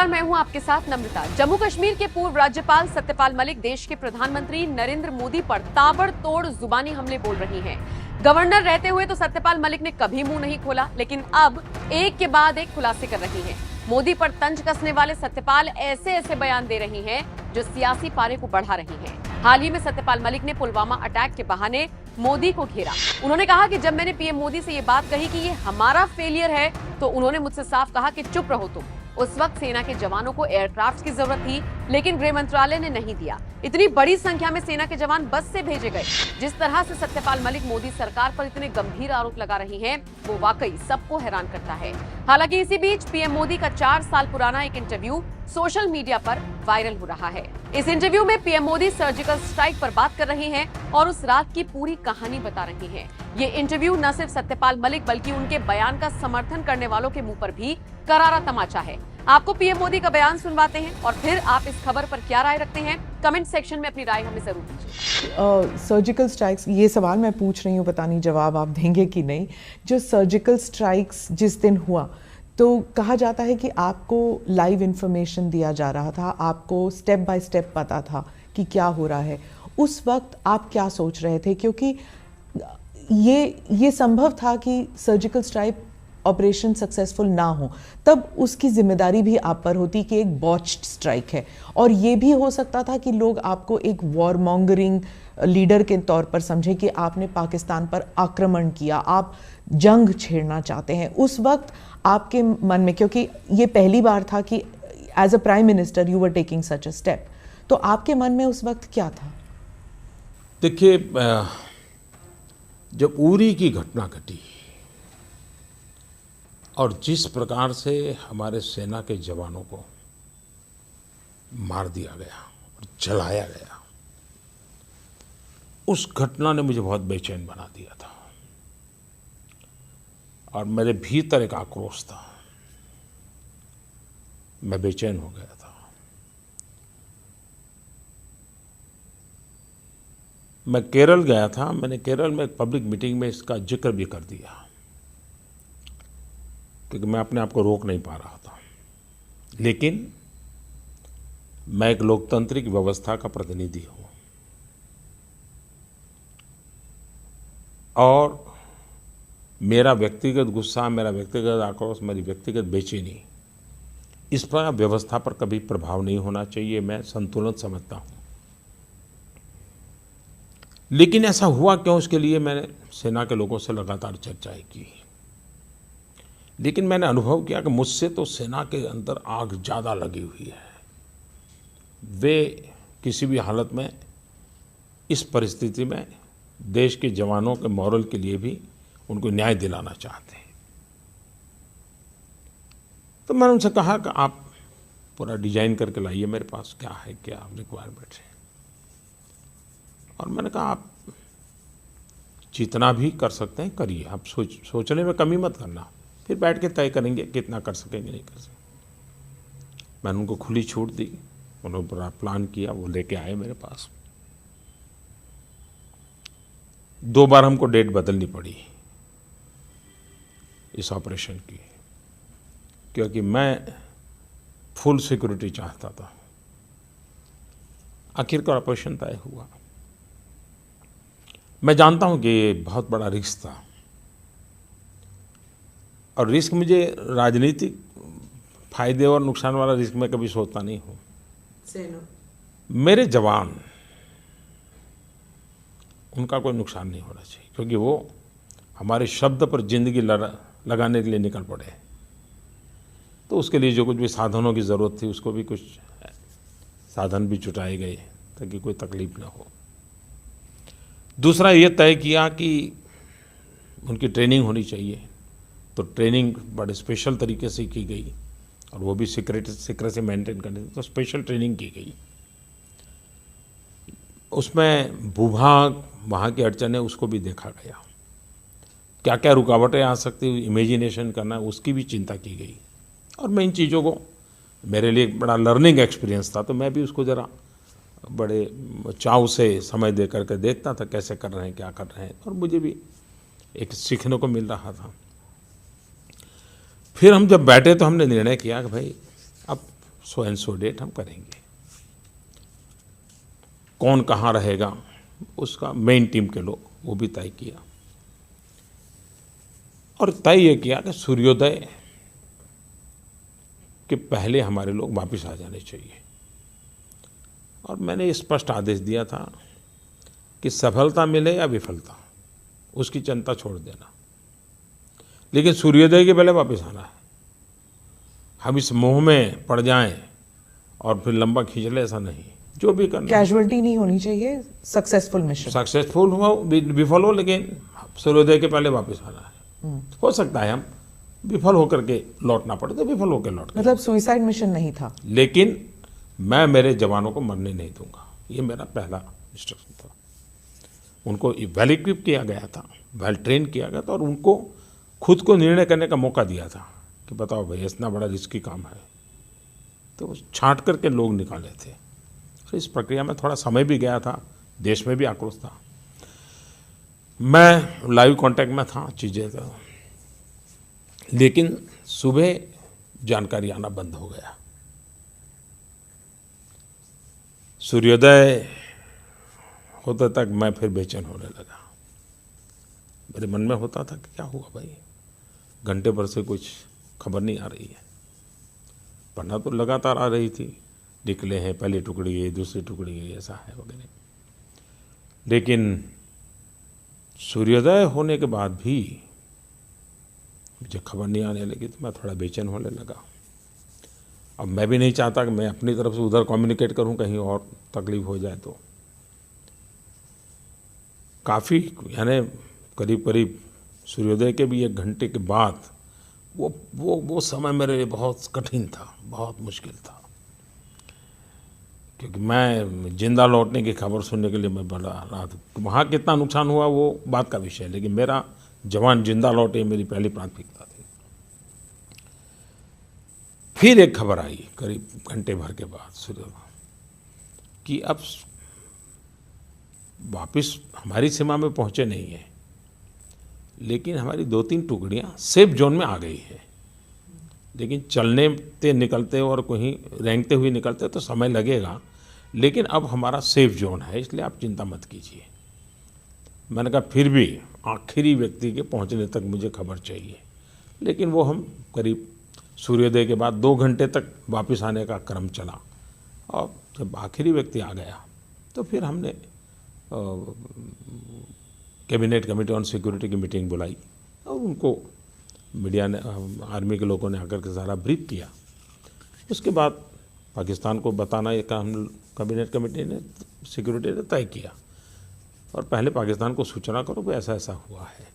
नमस्कार, मैं हूं आपके साथ नम्रता। जम्मू कश्मीर के पूर्व राज्यपाल सत्यपाल मलिक देश के प्रधानमंत्री नरेंद्र मोदी पर ताबड़तोड़ जुबानी हमले बोल रही हैं। गवर्नर रहते हुए तो सत्यपाल मलिक ने कभी मुंह नहीं खोला, लेकिन अब एक के बाद एक खुलासे कर रही हैं। मोदी पर तंज कसने वाले सत्यपाल ऐसे ऐसे बयान दे रही हैं जो सियासी पारे को बढ़ा रही हैं। हाल ही में सत्यपाल मलिक ने पुलवामा अटैक के बहाने मोदी को घेरा। उन्होंने कहा कि जब मैंने पीएम मोदी से ये बात कही कि ये हमारा फेलियर है, तो उन्होंने मुझसे साफ कहा कि चुप रहो तुम। उस वक्त सेना के जवानों को एयरक्राफ्ट की जरूरत थी, लेकिन गृह मंत्रालय ने नहीं दिया। इतनी बड़ी संख्या में सेना के जवान बस से भेजे गए। जिस तरह से सत्यपाल मलिक मोदी सरकार पर इतने गंभीर आरोप लगा रही हैं, वो वाकई सबको हैरान करता है। हालांकि इसी बीच पीएम मोदी का 4 साल पुराना एक इंटरव्यू सोशल मीडिया पर वायरल हो रहा है। इस इंटरव्यू में पीएम मोदी सर्जिकल स्ट्राइक पर बात कर रहे हैं और उस रात की पूरी कहानी बता रही हैं। ये इंटरव्यू न सिर्फ सत्यपाल मलिक बल्कि उनके बयान का समर्थन करने वालों के मुंह पर भी करारा तमाचा है। आपको पीएम मोदी का बयान सुनवाते हैं और फिर आप इस खबर पर क्या राय रखते हैं, कमेंट सेक्शन में अपनी राय हमें जरूर दीजिए। सर्जिकल स्ट्राइक्स, ये सवाल मैं पूछ रही हूँ, पता नहीं जवाब आप देंगे कि नहीं। जो सर्जिकल स्ट्राइक्स जिस दिन हुआ, तो कहा जाता है कि आपको लाइव इंफॉर्मेशन दिया जा रहा था, आपको स्टेप बाय स्टेप पता था कि क्या हो रहा है। उस वक्त आप क्या सोच रहे थे? क्योंकि ये संभव था कि सर्जिकल स्ट्राइक ऑपरेशन सक्सेसफुल ना हो, तब उसकी जिम्मेदारी भी आप पर होती कि एक बॉच्ड स्ट्राइक है। और ये भी हो सकता था कि लोग आपको एक वॉर मॉन्गरिंग लीडर के तौर पर समझे कि आपने पाकिस्तान पर आक्रमण किया, आप जंग छेड़ना चाहते हैं। उस वक्त आपके मन में, क्योंकि ये पहली बार था कि as a prime minister you were taking such a step, तो आपके मन में उस वक्त क्या था? देखिए, जब उरी की घटना घटी और जिस प्रकार से हमारे सेना के जवानों को मार दिया गया और जलाया गया, उस घटना ने मुझे बहुत बेचैन बना दिया था और मेरे भीतर एक आक्रोश था। मैं बेचैन हो गया था। मैं केरल गया था। मैंने केरल में एक पब्लिक मीटिंग में इसका जिक्र भी कर दिया, क्योंकि मैं अपने आप को रोक नहीं पा रहा था। लेकिन मैं एक लोकतांत्रिक व्यवस्था का प्रतिनिधि हूं और मेरा व्यक्तिगत गुस्सा, मेरा व्यक्तिगत आक्रोश, मेरी व्यक्तिगत बेचैनी, इस पर व्यवस्था पर कभी प्रभाव नहीं होना चाहिए। मैं संतुलन समझता हूं। लेकिन ऐसा हुआ क्यों, इसके लिए मैंने सेना के लोगों से लगातार चर्चाएं की। लेकिन मैंने अनुभव किया कि मुझसे तो सेना के अंदर आग ज़्यादा लगी हुई है। वे किसी भी हालत में इस परिस्थिति में देश के जवानों के मॉरल के लिए भी उनको न्याय दिलाना चाहते हैं। तो मैंने उनसे कहा कि आप पूरा डिजाइन करके लाइए, मेरे पास क्या है, क्या रिक्वायरमेंट है। और मैंने कहा आप जितना भी कर सकते हैं करिए, आप सोचने में कमी मत करना, फिर बैठ के तय करेंगे कितना कर सकेंगे, नहीं कर सकेंगे। मैंने उनको खुली छूट दी। उन्होंने पूरा प्लान किया, वो लेके आए मेरे पास। 2 बार हमको डेट बदलनी पड़ी इस ऑपरेशन की, क्योंकि मैं फुल सिक्योरिटी चाहता था। आखिरकार ऑपरेशन तय हुआ। मैं जानता हूं कि ये बहुत बड़ा रिस्क था और रिस्क मुझे राजनीतिक फायदे और नुकसान वाला रिस्क मैं कभी सोचता नहीं हूं। मेरे जवान, उनका कोई नुकसान नहीं होना चाहिए, क्योंकि वो हमारे शब्द पर जिंदगी लगाने के लिए निकल पड़े। तो उसके लिए जो कुछ भी साधनों की ज़रूरत थी, उसको भी कुछ साधन भी जुटाए गए ताकि कोई तकलीफ ना हो। दूसरा ये तय किया कि उनकी ट्रेनिंग होनी चाहिए, तो ट्रेनिंग बड़े स्पेशल तरीके से की गई और वो भी सीक्रेसी मेंटेन करने, तो स्पेशल ट्रेनिंग की गई। उसमें भूभाग, वहाँ की अड़चनें, उसको भी देखा गया। क्या क्या रुकावटें आ सकती, इमेजिनेशन करना, उसकी भी चिंता की गई। और मैं इन चीज़ों को, मेरे लिए एक बड़ा लर्निंग एक्सपीरियंस था, तो मैं भी उसको ज़रा बड़े चाव से समय दे करके देखता था कैसे कर रहे हैं, क्या कर रहे हैं, और मुझे भी एक सीखने को मिल रहा था। फिर हम जब बैठे तो हमने निर्णय किया कि भाई अब सो एंड सो डेट हम करेंगे। कौन कहाँ रहेगा उसका मेन टीम के लोग वो भी तय किया, और तय ये किया कि सूर्योदय के पहले हमारे लोग वापस आ जाने चाहिए। और मैंने ये स्पष्ट आदेश दिया था कि सफलता मिले या विफलता उसकी चिंता छोड़ देना, लेकिन सूर्योदय के पहले वापस आना है। हम इस मोह में पड़ जाएं और फिर लंबा खींच ले, ऐसा नहीं। जो भी करना, कैजुअलिटी नहीं होनी चाहिए, सक्सेसफुल मिशन। सक्सेसफुल हुआ विफल हो, लेकिन सूर्योदय के पहले वापस आना है। हो सकता है हम विफल होकर के लौटना पड़े तो विफल होकर लौट, मतलब सुइसाइड मिशन नहीं था, लेकिन मैं मेरे जवानों को मरने नहीं दूंगा, ये मेरा पहला इंस्ट्रक्शन था। उनको वेल इक्विप किया गया था, वेल ट्रेन किया गया था, और उनको खुद को निर्णय करने का मौका दिया था कि बताओ भाई इतना बड़ा रिस्की काम है। तो छांट करके लोग निकाले थे, और इस प्रक्रिया में थोड़ा समय भी गया था, देश में भी आक्रोश था, मैं लाइव कांटेक्ट में था, चीज़ें तो, लेकिन सुबह जानकारी आना बंद हो गया। सूर्योदय होते तक मैं फिर बेचैन होने लगा। मेरे मन में होता था कि क्या हुआ भाई, घंटे भर से कुछ खबर नहीं आ रही है। पढ़ना तो लगातार आ रही थी, निकले हैं, पहली टुकड़ी है, दूसरी टुकड़ी है, ऐसा है वगैरह, लेकिन सूर्योदय होने के बाद भी मुझे खबर नहीं आने लगी, तो मैं थोड़ा बेचैन होने लगा। अब मैं भी नहीं चाहता कि मैं अपनी तरफ से उधर कम्युनिकेट करूं, कहीं और तकलीफ हो जाए। तो काफ़ी, यानी करीब करीब सूर्योदय के भी 1 घंटे के बाद वो समय मेरे लिए बहुत कठिन था, बहुत मुश्किल था, क्योंकि मैं जिंदा लौटने की खबर सुनने के लिए मैं बढ़ रहा था। वहाँ कितना नुकसान हुआ वो बात का विषय है, लेकिन मेरा जवान जिंदा लौटे मेरी पहली प्राथमिकता थी। फिर एक खबर आई करीब घंटे भर के बाद सूर्योदय कि अब वापस हमारी सीमा में पहुंचे नहीं है, लेकिन हमारी 2-3 टुकड़ियां सेफ जोन में आ गई है। लेकिन चलने निकलते और कहीं रेंगते हुए निकलते तो समय लगेगा, लेकिन अब हमारा सेफ जोन है, इसलिए आप चिंता मत कीजिए। मैंने कहा फिर भी आखिरी व्यक्ति के पहुंचने तक मुझे खबर चाहिए, लेकिन वो हम करीब सूर्योदय के बाद 2 घंटे तक वापस आने का क्रम चला, और जब आखिरी व्यक्ति आ गया तो फिर हमने कैबिनेट कमेटी ऑन सिक्योरिटी की मीटिंग बुलाई, और उनको मीडिया ने, आर्मी के लोगों ने आकर के सारा ब्रीफ किया। उसके बाद पाकिस्तान को बताना ये काम कैबिनेट कमेटी ने, सिक्योरिटी ने तय किया, और पहले पाकिस्तान को सूचना करो कि ऐसा ऐसा हुआ है,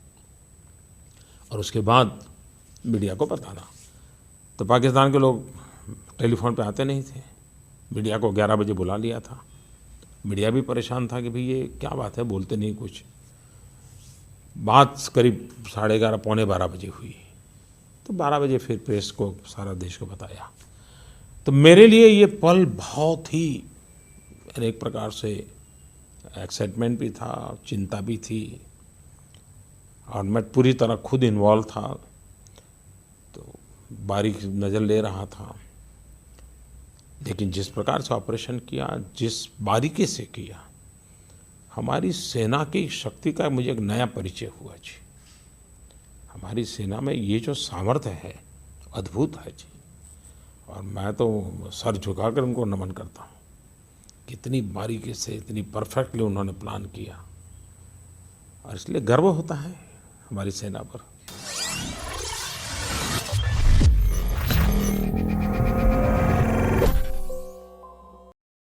और उसके बाद मीडिया को बताना। तो पाकिस्तान के लोग टेलीफोन पे आते नहीं थे, मीडिया को 11 बजे बुला लिया था। मीडिया भी परेशान था कि भाई ये क्या बात है, बोलते नहीं कुछ। बात करीब 11:30 पौने 12 बजे हुई, तो 12 बजे फिर प्रेस को, सारा देश को बताया। तो मेरे लिए ये पल बहुत ही एक प्रकार से एक्साइटमेंट भी था, चिंता भी थी, और मैं पूरी तरह खुद इन्वॉल्व था, तो बारीक नज़र ले रहा था। लेकिन जिस प्रकार से ऑपरेशन किया, जिस बारीकी से किया, हमारी सेना की शक्ति का मुझे एक नया परिचय हुआ जी। हमारी सेना में ये जो सामर्थ्य है अद्भुत है जी, और मैं तो सर झुकाकर उनको नमन करता हूँ। कितनी बारीकी से, इतनी परफेक्टली उन्होंने प्लान किया, और इसलिए गर्व होता है हमारी सेना पर।